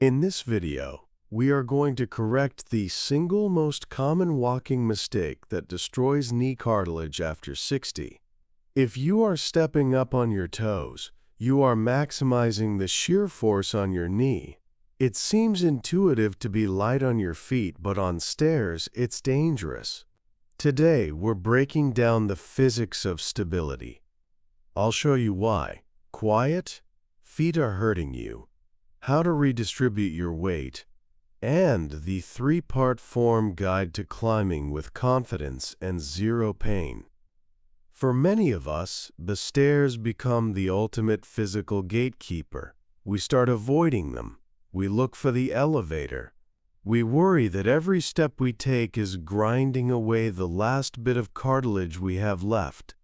In this video, we are going to correct the single most common walking mistake that destroys knee cartilage after 60. If you are stepping up on your toes, you are maximizing the shear force on your knee. It seems intuitive to be light on your feet, but on stairs, it's dangerous. Today, we're breaking down the physics of stability. I'll show you why. Quiet, feet are hurting you, how to redistribute your weight, and the three-part form guide to climbing with confidence and zero pain. For many of us, the stairs become the ultimate physical gatekeeper. We start avoiding them. We look for the elevator. We worry that every step we take is grinding away the last bit of cartilage we have left.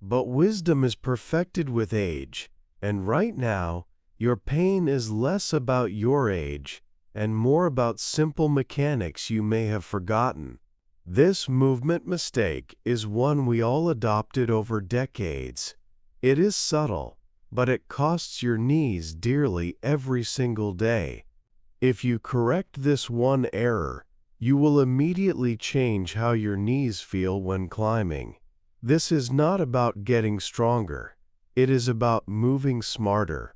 But wisdom is perfected with age, and right now, your pain is less about your age and more about simple mechanics you may have forgotten. This movement mistake is one we all adopted over decades. It is subtle, but it costs your knees dearly every single day. If you correct this one error, you will immediately change how your knees feel when climbing. This is not about getting stronger. It is about moving smarter.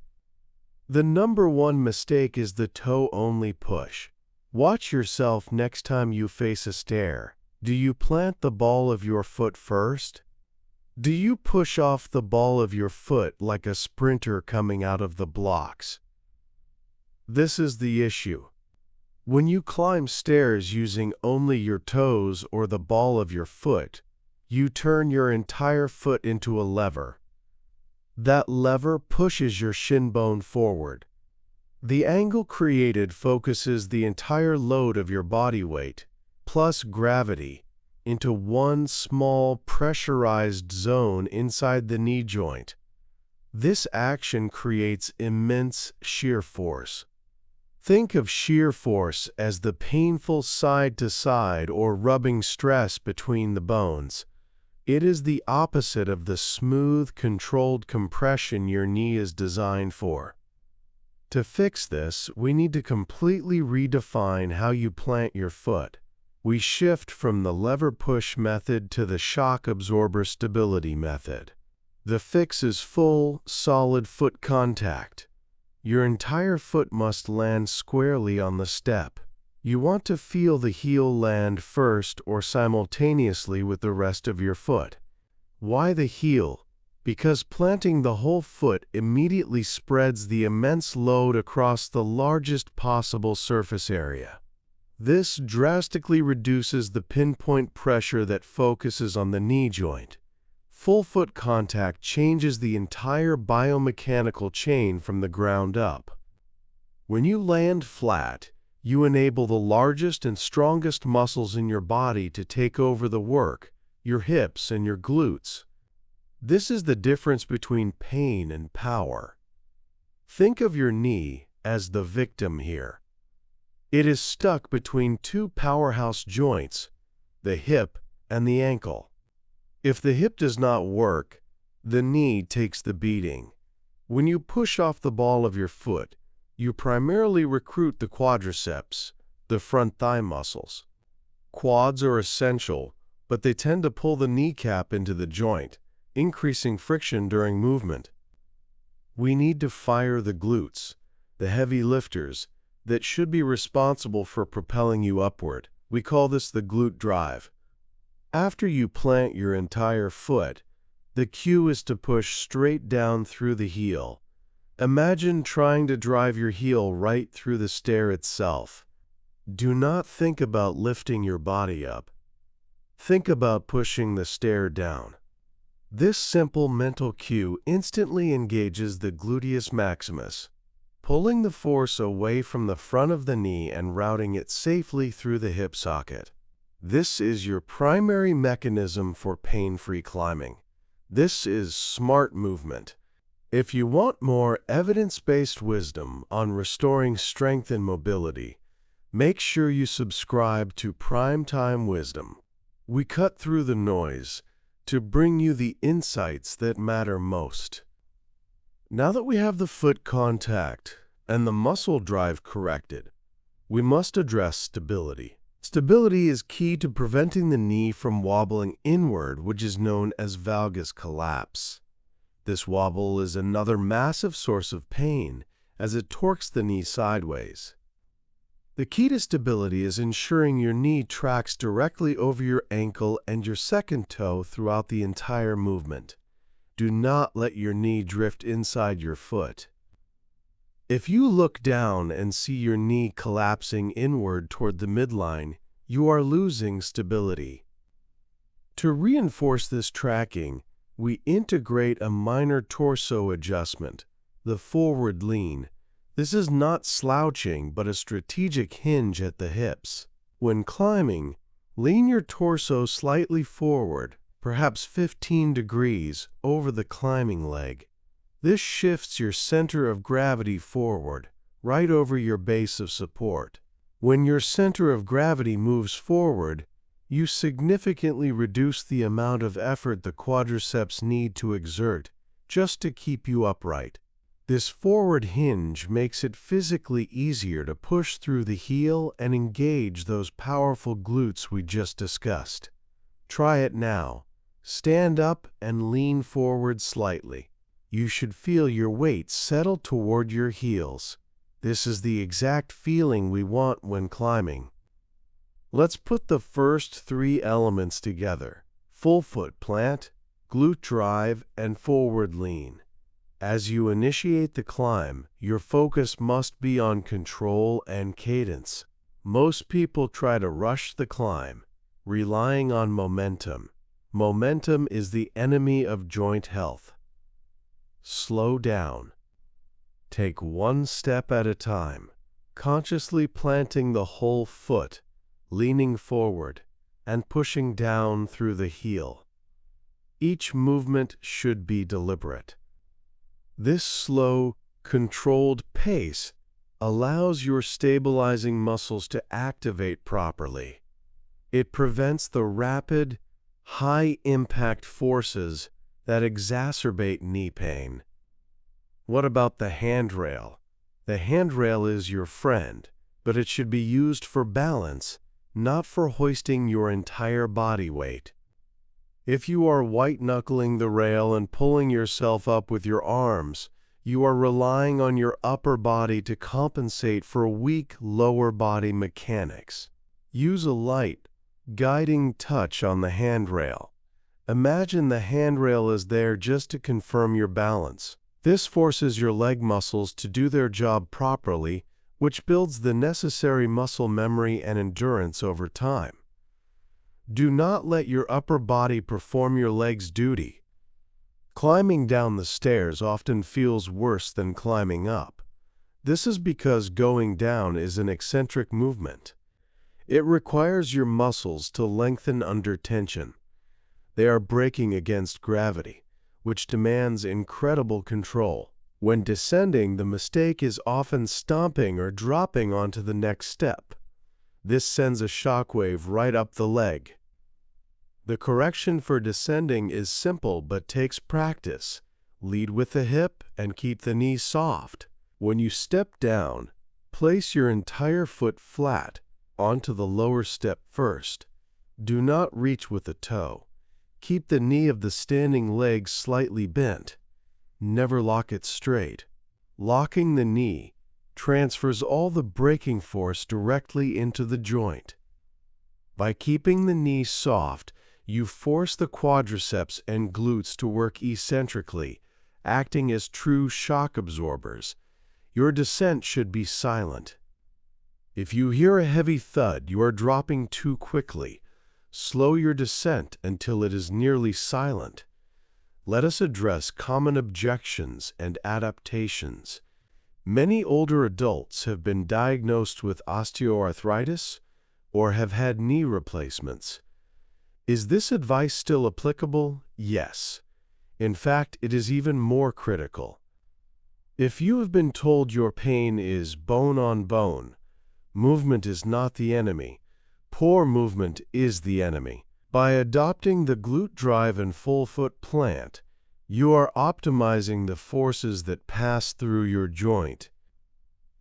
The number one mistake is the toe-only push. Watch yourself next time you face a stair. Do you plant the ball of your foot first? Do you push off the ball of your foot like a sprinter coming out of the blocks? This is the issue. When you climb stairs using only your toes or the ball of your foot, you turn your entire foot into a lever. That lever pushes your shin bone forward. The angle created focuses the entire load of your body weight, plus gravity, into one small pressurized zone inside the knee joint. This action creates immense shear force. Think of shear force as the painful side-to-side or rubbing stress between the bones. It is the opposite of the smooth, controlled compression your knee is designed for. To fix this, we need to completely redefine how you plant your foot. We shift from the lever push method to the shock absorber stability method. The fix is full, solid foot contact. Your entire foot must land squarely on the step. You want to feel the heel land first or simultaneously with the rest of your foot. Why the heel? Because planting the whole foot immediately spreads the immense load across the largest possible surface area. This drastically reduces the pinpoint pressure that focuses on the knee joint. Full foot contact changes the entire biomechanical chain from the ground up. When you land flat, you enable the largest and strongest muscles in your body to take over the work, your hips and your glutes. This is the difference between pain and power. Think of your knee as the victim here. It is stuck between two powerhouse joints, the hip and the ankle. If the hip does not work, the knee takes the beating. When you push off the ball of your foot, you primarily recruit the quadriceps, the front thigh muscles. Quads are essential, but they tend to pull the kneecap into the joint, increasing friction during movement. We need to fire the glutes, the heavy lifters, that should be responsible for propelling you upward. We call this the glute drive. After you plant your entire foot, the cue is to push straight down through the heel. Imagine trying to drive your heel right through the stair itself. Do not think about lifting your body up. Think about pushing the stair down. This simple mental cue instantly engages the gluteus maximus, pulling the force away from the front of the knee and routing it safely through the hip socket. This is your primary mechanism for pain-free climbing. This is smart movement. If you want more evidence-based wisdom on restoring strength and mobility, make sure you subscribe to Primetime Wisdom. We cut through the noise to bring you the insights that matter most. Now that we have the foot contact, and the muscle drive corrected, we must address stability. Stability is key to preventing the knee from wobbling inward, which is known as valgus collapse. This wobble is another massive source of pain as it torques the knee sideways. The key to stability is ensuring your knee tracks directly over your ankle and your second toe throughout the entire movement. Do not let your knee drift inside your foot. If you look down and see your knee collapsing inward toward the midline, you are losing stability. To reinforce this tracking, we integrate a minor torso adjustment, the forward lean. This is not slouching, but a strategic hinge at the hips. When climbing, lean your torso slightly forward, perhaps 15 degrees over the climbing leg. This shifts your center of gravity forward, right over your base of support. When your center of gravity moves forward, you significantly reduce the amount of effort the quadriceps need to exert just to keep you upright. This forward hinge makes it physically easier to push through the heel and engage those powerful glutes we just discussed. Try it now. Stand up and lean forward slightly. You should feel your weight settle toward your heels. This is the exact feeling we want when climbing. Let's put the first three elements together: full foot plant, glute drive, and forward lean. As you initiate the climb, your focus must be on control and cadence. Most people try to rush the climb, relying on momentum. Momentum is the enemy of joint health. Slow down. Take one step at a time, consciously planting the whole foot, leaning forward, and pushing down through the heel. Each movement should be deliberate. This slow, controlled pace allows your stabilizing muscles to activate properly. It prevents the rapid, high-impact forces that exacerbate knee pain. What about the handrail? The handrail is your friend, but it should be used for balance, not for hoisting your entire body weight. If you are white-knuckling the rail and pulling yourself up with your arms, you are relying on your upper body to compensate for weak lower body mechanics. Use a light, guiding touch on the handrail. Imagine the handrail is there just to confirm your balance. This forces your leg muscles to do their job properly, which builds the necessary muscle memory and endurance over time. Do not let your upper body perform your leg's duty. Climbing down the stairs often feels worse than climbing up. This is because going down is an eccentric movement. It requires your muscles to lengthen under tension. They are braking against gravity, which demands incredible control. When descending, the mistake is often stomping or dropping onto the next step. This sends a shockwave right up the leg. The correction for descending is simple but takes practice. Lead with the hip and keep the knee soft. When you step down, place your entire foot flat onto the lower step first. Do not reach with the toe. Keep the knee of the standing leg slightly bent. Never lock it straight. Locking the knee transfers all the braking force directly into the joint. By keeping the knee soft, you force the quadriceps and glutes to work eccentrically, acting as true shock absorbers. Your descent should be silent. If you hear a heavy thud, you are dropping too quickly. Slow your descent until it is nearly silent. Let us address common objections and adaptations. Many older adults have been diagnosed with osteoarthritis or have had knee replacements. Is this advice still applicable? Yes. In fact, it is even more critical. If you have been told your pain is bone on bone, movement is not the enemy. Poor movement is the enemy. By adopting the glute drive and full foot plant, you are optimizing the forces that pass through your joint.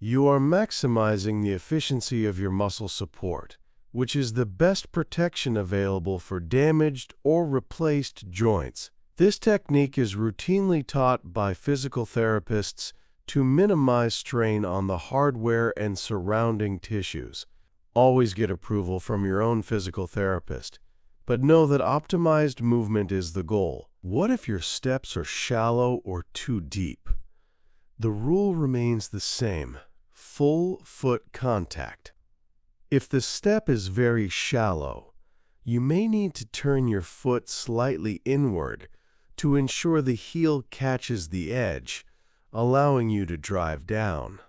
You are maximizing the efficiency of your muscle support, which is the best protection available for damaged or replaced joints. This technique is routinely taught by physical therapists to minimize strain on the hardware and surrounding tissues. Always get approval from your own physical therapist, but know that optimized movement is the goal. What if your steps are shallow or too deep? The rule remains the same: full foot contact. If the step is very shallow, you may need to turn your foot slightly inward to ensure the heel catches the edge, allowing you to drive down.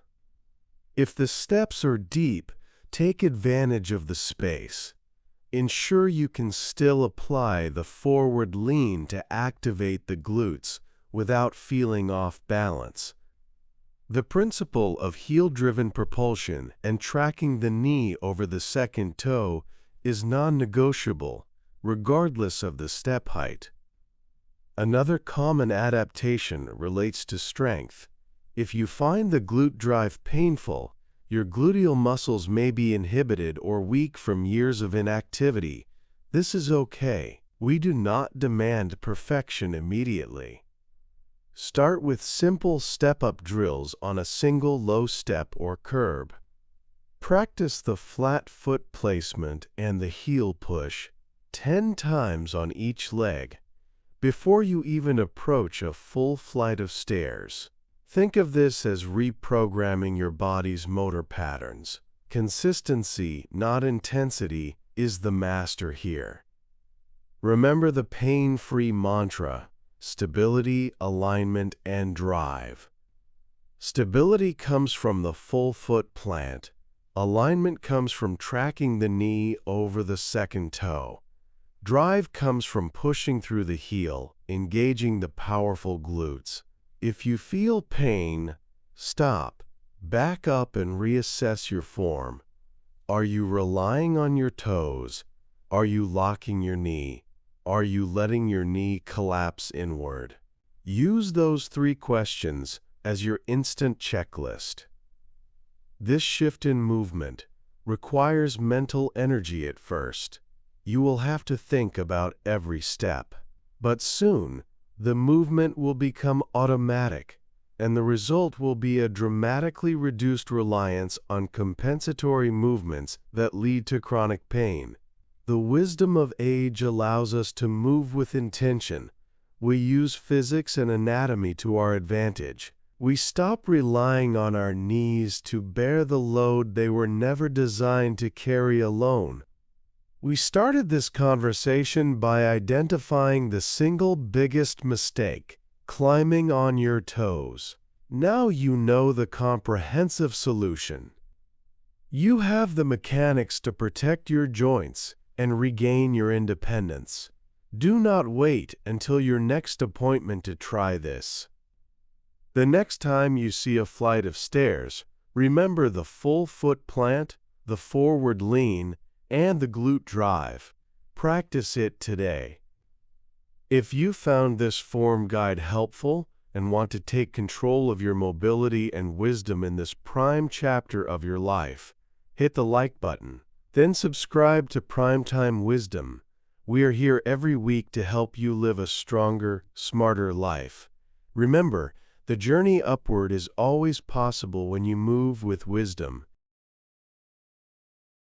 If the steps are deep, take advantage of the space. Ensure you can still apply the forward lean to activate the glutes without feeling off balance. The principle of heel-driven propulsion and tracking the knee over the second toe is non-negotiable, regardless of the step height. Another common adaptation relates to strength. If you find the glute drive painful, your gluteal muscles may be inhibited or weak from years of inactivity. This is okay. We do not demand perfection immediately. Start with simple step-up drills on a single low step or curb. Practice the flat foot placement and the heel push 10 times on each leg before you even approach a full flight of stairs. Think of this as reprogramming your body's motor patterns. Consistency, not intensity, is the master here. Remember the pain-free mantra: stability, alignment, and drive. Stability comes from the full foot plant. Alignment comes from tracking the knee over the second toe. Drive comes from pushing through the heel, engaging the powerful glutes. If you feel pain, stop, back up, and reassess your form. Are you relying on your toes? Are you locking your knee? Are you letting your knee collapse inward? Use those 3 questions as your instant checklist. This shift in movement requires mental energy at first. You will have to think about every step. But soon, the movement will become automatic, and the result will be a dramatically reduced reliance on compensatory movements that lead to chronic pain. The wisdom of age allows us to move with intention. We use physics and anatomy to our advantage. We stop relying on our knees to bear the load they were never designed to carry alone. We started this conversation by identifying the single biggest mistake: climbing on your toes. Now you know the comprehensive solution. You have the mechanics to protect your joints and regain your independence. Do not wait until your next appointment to try this. The next time you see a flight of stairs, remember the full foot plant, the forward lean, and the glute drive. Practice it today. If you found this form guide helpful and want to take control of your mobility and wisdom in this prime chapter of your life, hit the like button. Then subscribe to Primetime Wisdom. We are here every week to help you live a stronger, smarter life. Remember, the journey upward is always possible when you move with wisdom.